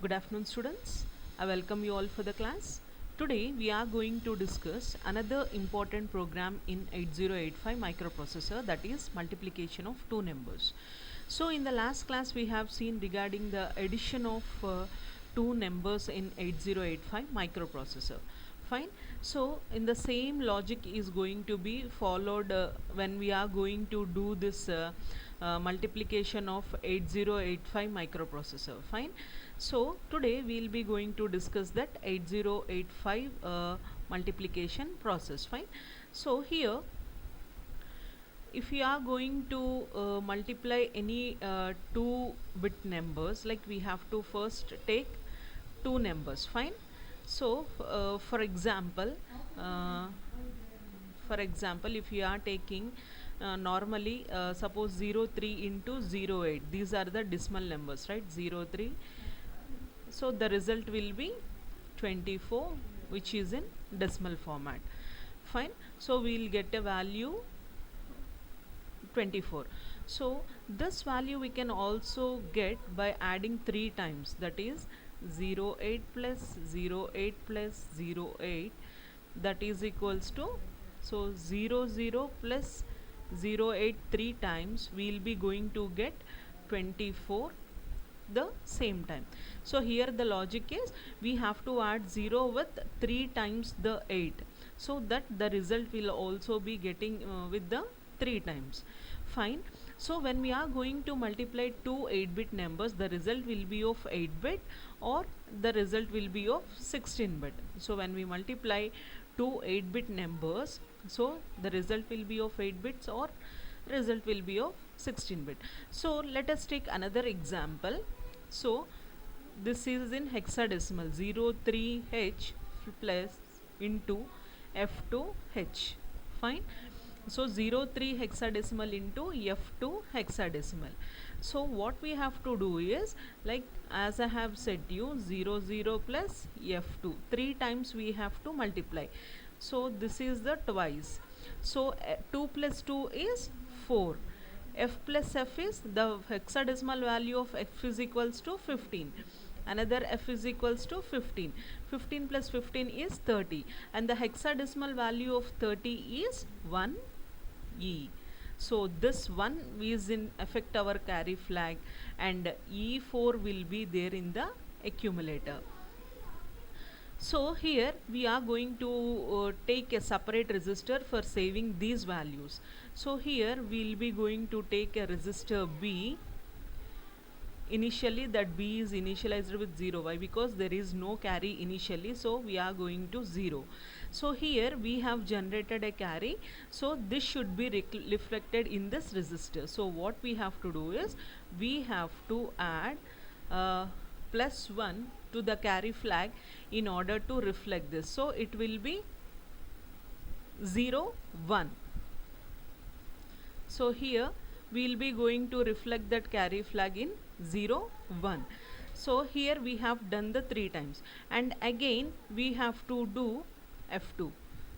Good afternoon, students. I welcome you all for the class. Today we are going to discuss another important program in 8085 microprocessor, that is multiplication of two numbers. So in the last class we have seen regarding the addition of two numbers in 8085 microprocessor. Fine. So in the same logic is going to be followed when we are going to do this multiplication of 8085 microprocessor. Fine. So today we will be going to discuss that 8085 multiplication process. Fine. So here, if we are going to multiply any two bit numbers, like we have to first take two numbers. Fine. So uh, for example, if you are taking normally suppose 03 into 08, these are the decimal numbers, right? 03, so the result will be 24, which is in decimal format. Fine. So we will get a value 24. So this value we can also get by adding 3 times, that is 08 plus 08 plus 08, that is equals to, so 00 plus 08 3 times, we will be going to get 24 the same time. So here the logic is we have to add 0 with 3 times the 8, so that the result will also be getting with the 3 times. Fine. So when we are going to multiply two 8-bit numbers, the result will be of 8-bit or the result will be of 16-bit. So when we multiply two 8-bit numbers, so the result will be of 8 bits or result will be of 16-bit. So let us take another example. So this is in hexadecimal, 03H plus into F2H. Fine. So 03 hexadecimal into F2 hexadecimal. So what we have to do is, like as I have said you, 00 plus F2 3 times we have to multiply. So this is the twice. So 2 plus 2 is 4. F plus F is the hexadecimal value of F is equals to 15. Another F is equals to 15. 15 plus 15 is 30. And the hexadecimal value of 30 is 1 E. So this 1 is in effect our carry flag, and E4 will be there in the accumulator. So here we are going to take a separate register for saving these values. So here we will be going to take a register B. Initially that B is initialized with 0. Why? Because there is no carry initially, so we are going to 0. So here we have generated a carry, so this should be reflected in this register. So what we have to do is we have to add plus 1 to the carry flag in order to reflect this. So it will be 0 1. So here we will be going to reflect that carry flag in 0 1. So here we have done the 3 times, and again we have to do F2.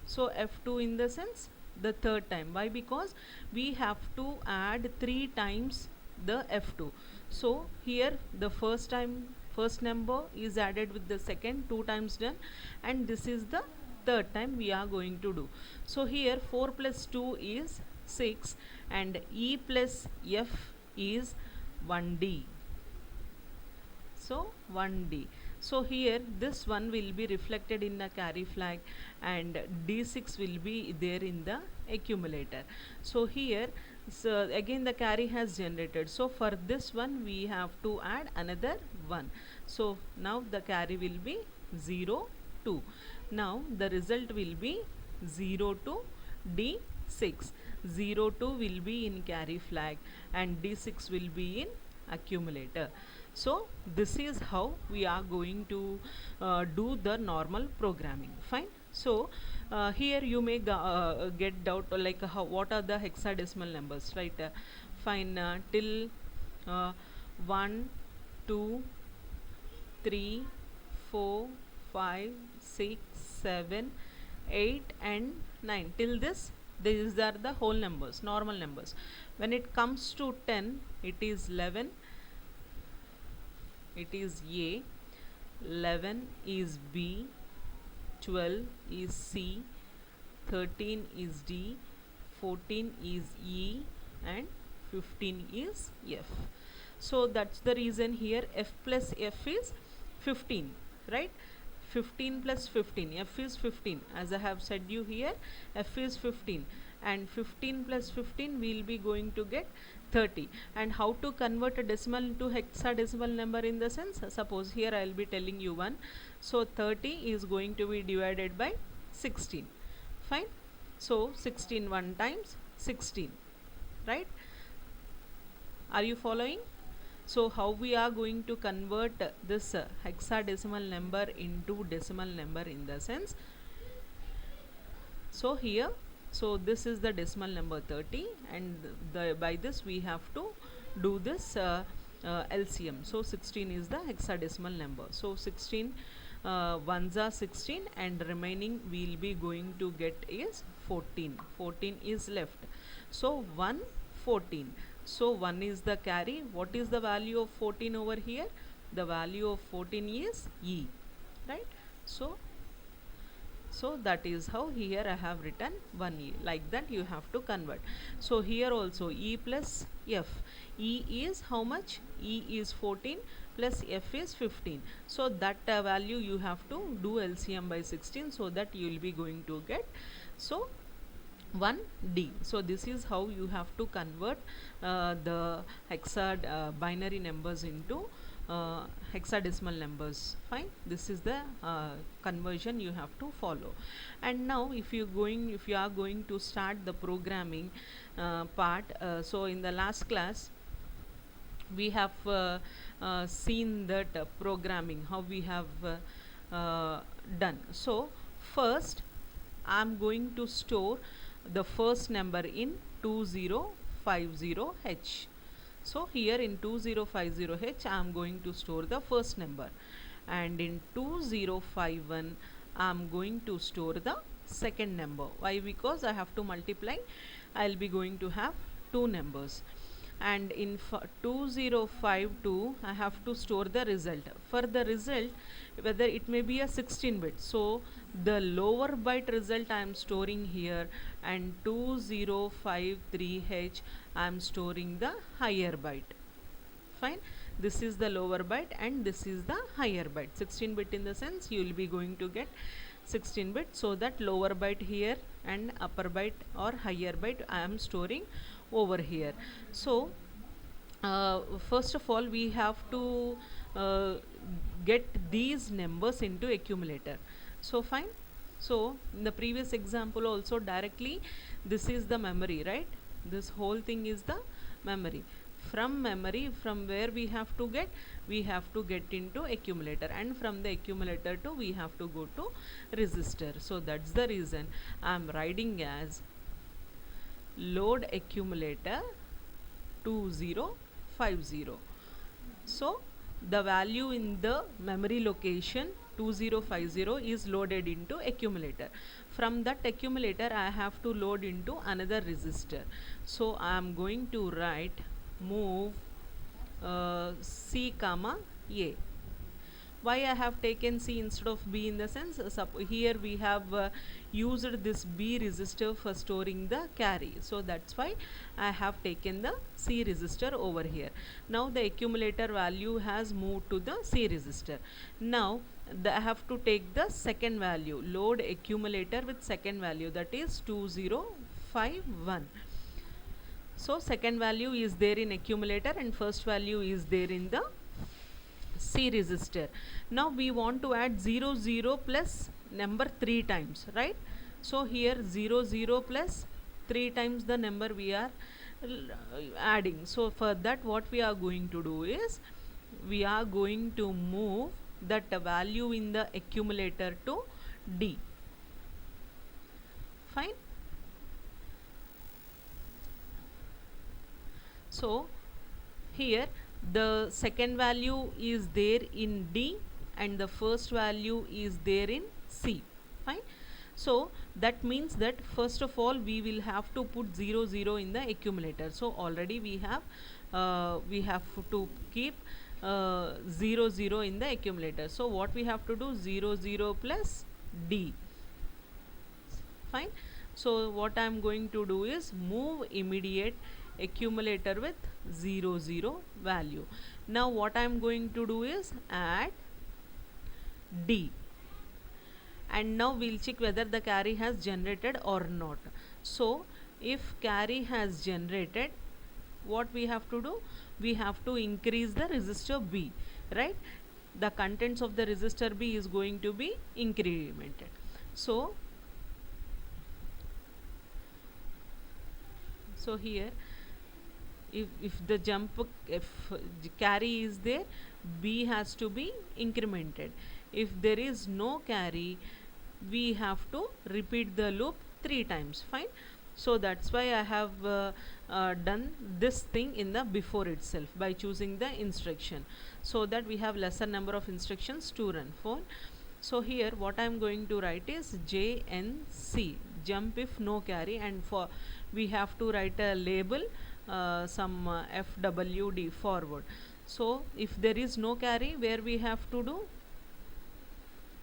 So F2 in the sense the third time. Why? Because we have to add 3 times the F2. So here the first number is added with the second, 2 times done, and this is the third time we are going to do. So here 4 plus 2 is 6, and E plus F is 1D. So 1D. So here this one will be reflected in the carry flag, and D6 will be there in the accumulator. So here, so again the carry has generated. So for this one we have to add another 1. So now the carry will be 0 2. Now the result will be 0 2 D6. 0 2 will be in carry flag and D6 will be in accumulator. So this is how we are going to do the normal programming. Fine. So here you may get doubt, like what are the hexadecimal numbers, right? Fine. Till 1 2 3 4 5 6 7 8 and 9, till this these are the whole numbers, normal numbers. When it comes to 10, it is 11, it is A. 11 is B, 12 is C, 13 is D, 14 is E, and 15 is F. So that's the reason here F plus F is 15, right? 15 plus 15, F is 15, as I have said you here, F is 15, and 15 plus 15 we will be going to get 30. And how to convert a decimal into hexadecimal number, in the sense, suppose here I will be telling you one, so 30 is going to be divided by 16, fine. So 16 one times 16, right? Are you following? So how we are going to convert this hexadecimal number into decimal number, in the sense, so here, so this is the decimal number 30, and by this we have to do this LCM. So 16 is the hexadecimal number. So 16 ones are 16, and remaining we will be going to get is 14. 14 is left. So 1 14. So 1 is the carry. What is the value of 14 over here? The value of 14 is E, right? So that is how here I have written 1E. Like that you have to convert. So here also E plus F. E is how much? E is 14 plus F is 15. So that value you have to do LCM by 16, so that you will be going to get, so 1D. So this is how you have to convert the binary numbers into hexadecimal numbers, fine. This is the conversion you have to follow. And now if you are going to start the programming part, so in the last class we have seen that programming, how we have done. So first I am going to store the first number in 2050H. So here in 2050H I am going to store the first number, and in 2051 I am going to store the second number. Why? Because I have to multiply, I will be going to have two numbers. And in 2052 I have to store the result. For the result, whether it may be a 16 bit, so the lower byte result I am storing here, and 2053H I am storing the higher byte, fine. This is the lower byte and this is the higher byte. 16 bit in the sense you will be going to get 16 bit, so that lower byte here and upper byte or higher byte I am storing over here. So first of all we have to get these numbers into accumulator. So fine. So in the previous example also, directly this is the memory, right? This whole thing is the memory. From memory, from where we have to get into accumulator, and from the accumulator to we have to go to register. So that's the reason I am writing as load accumulator 2050. So the value in the memory location 2050 is loaded into accumulator. From that accumulator I have to load into another register. So I am going to write move C comma A. Why I have taken C instead of B? In the sense, here we have used this B register for storing the carry, so that's why I have taken the C register over here. Now the accumulator value has moved to the C register. Now I have to take the second value, load accumulator with second value, that is 2051. So second value is there in accumulator and first value is there in the C register. Now we want to add 00 plus number 3 times, right? So here 00 plus 3 times the number we are adding. So for that what we are going to do is, we are going to move that value in the accumulator to D, fine. So here the second value is there in D and the first value is there in C, fine. So that means that first of all we will have to put 00 in the accumulator. So already we have to keep 0 0 in the accumulator. So what we have to do, 0 0 plus D. Fine. So what I am going to do is move immediate accumulator with 0 0 value. Now what I am going to do is add D, and now we'll check whether the carry has generated or not. So if carry has generated, what we have to do, we have to increase the resistor B, right? The contents of the resistor B is going to be incremented. So here, if the jump, if carry is there, B has to be incremented. If there is no carry, we have to repeat the loop 3 times. Fine. So that's why I have done this thing in the before itself by choosing the instruction, so that we have lesser number of instructions to run for. So here what I am going to write is JNC, jump if no carry, and for we have to write a label, some FWD, forward. So if there is no carry, where we have to do,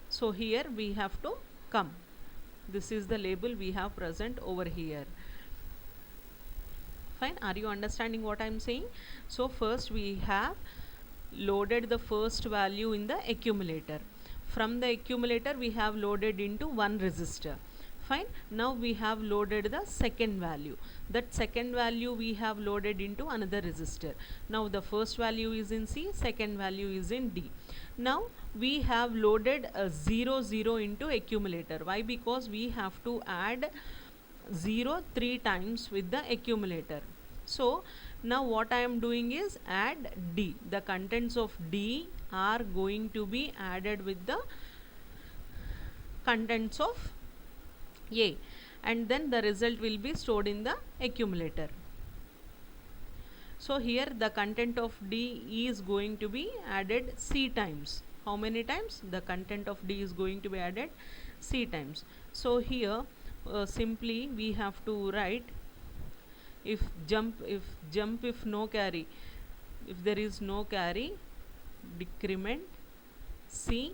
so here we have to come. This is the label we have present over here. Fine. Are you understanding what I am saying? So first we have loaded the first value in the accumulator. From the accumulator we have loaded into one resistor. Fine. Now we have loaded the second value. That second value we have loaded into another resistor. Now the first value is in C, second value is in D. Now we have loaded a 0 0 into accumulator. Why? Because we have to add 0 3 times with the accumulator. So now what I am doing is add D. The contents of D are going to be added with the contents of A, and then the result will be stored in the accumulator. So here the content of D is going to be added C times. How many times? The content of D is going to be added C times. So here simply we have to write, if jump if no carry, if there is no carry, decrement C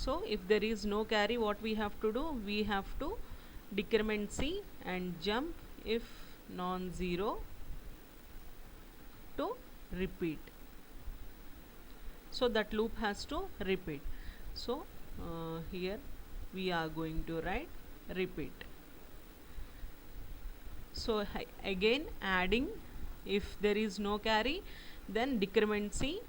So if there is no carry, what we have to do, we have to decrement C and jump if non-zero to repeat. So that loop has to repeat. So here we are going to write repeat. So again adding, if there is no carry, then decrement C,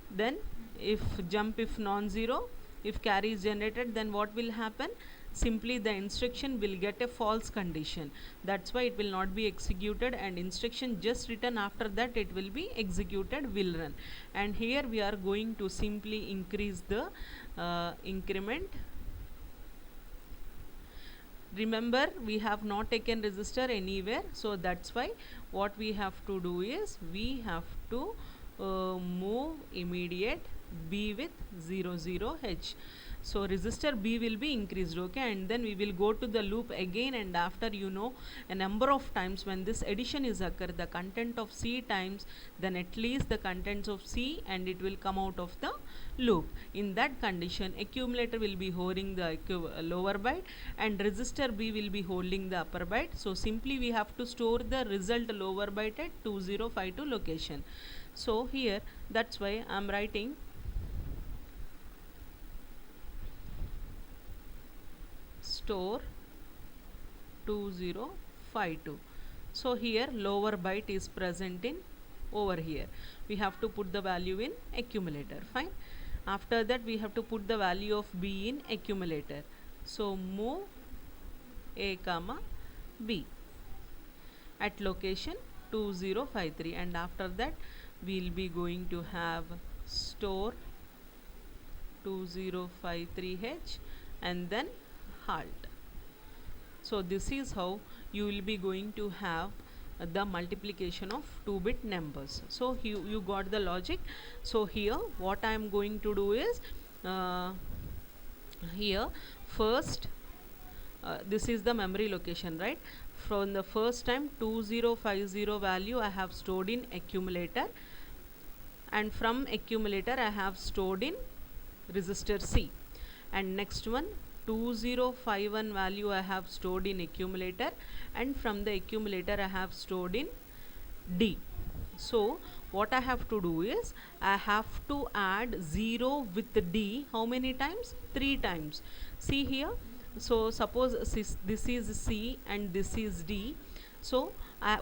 then if jump if non-zero, if carry is generated, then what will happen? Simply the instruction will get a false condition. That's why it will not be executed, and instruction just written after that it will be executed, will run. And here we are going to simply increase the increment. Remember, we have not taken resistor anywhere, so that's why what we have to do is we have to move immediate B with 0 0 H. So resistor B will be increased, okay, and then we will go to the loop again, and after a number of times when this addition is occur, the content of C times then at least the contents of C, and it will come out of the loop. In that condition, accumulator will be holding the lower byte and resistor B will be holding the upper byte. So simply we have to store the result lower byte at 2052 location. So here that's why I am writing store 2052. So here lower byte is present in over here. We have to put the value in accumulator. Fine. After that we have to put the value of B in accumulator. So move A comma B at location 2053, and after that we will be going to have store 2053H and then halt. So this is how you will be going to have the multiplication of 2-bit numbers. So you got the logic. So here what I am going to do is here first this is the memory location, right? From the first time 2050 value I have stored in accumulator, and from accumulator I have stored in register C. And next one 2051 value I have stored in accumulator, and from the accumulator I have stored in D. So what I have to do is I have to add 0 with D how many times? 3 times. See here. So suppose this is C and this is D. So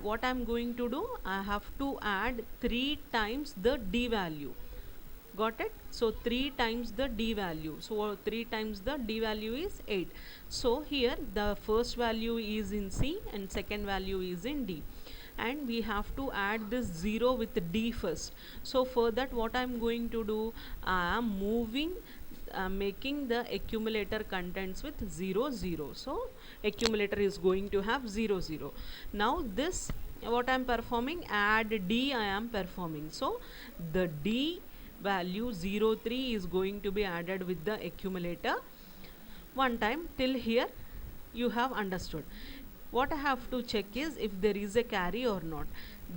what I am going to do, I have to add 3 times the D value. Got it? So 3 times the D value. So 3 times the D value is 8. So here the first value is in C and second value is in D. And we have to add this 0 with D first. So for that what I am going to do, I am moving, making the accumulator contents with 0 0. So accumulator is going to have 0 0. Now this what I am performing, add D I am performing. So the D value 03 is going to be added with the accumulator one time. Till here you have understood. What I have to check is if there is a carry or not.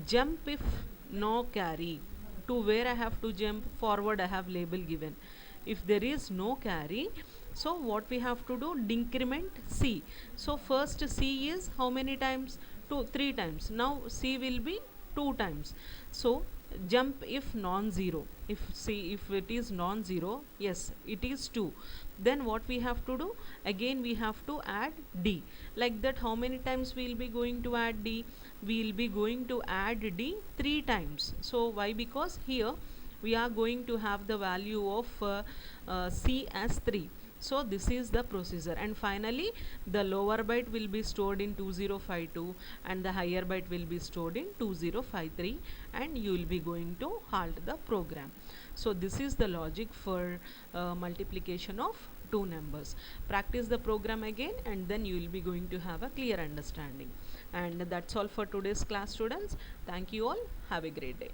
Jump if no carry. To where I have to jump? Forward I have label given. If there is no carry, so what we have to do? Decrement C. So first C is how many times? 3 times. Now C will be 2 times. So jump if non-zero. If it is non-zero, yes, it is 2. Then what we have to do? Again we have to add D. Like that, how many times we will be going to add D? We will be going to add D 3 times. So why? Because here we are going to have the value of C as 3. So this is the procedure, and finally the lower byte will be stored in 2052 and the higher byte will be stored in 2053, and you will be going to halt the program. So this is the logic for multiplication of two numbers. Practice the program again and then you will be going to have a clear understanding. And that's all for today's class, students. Thank you all. Have a great day.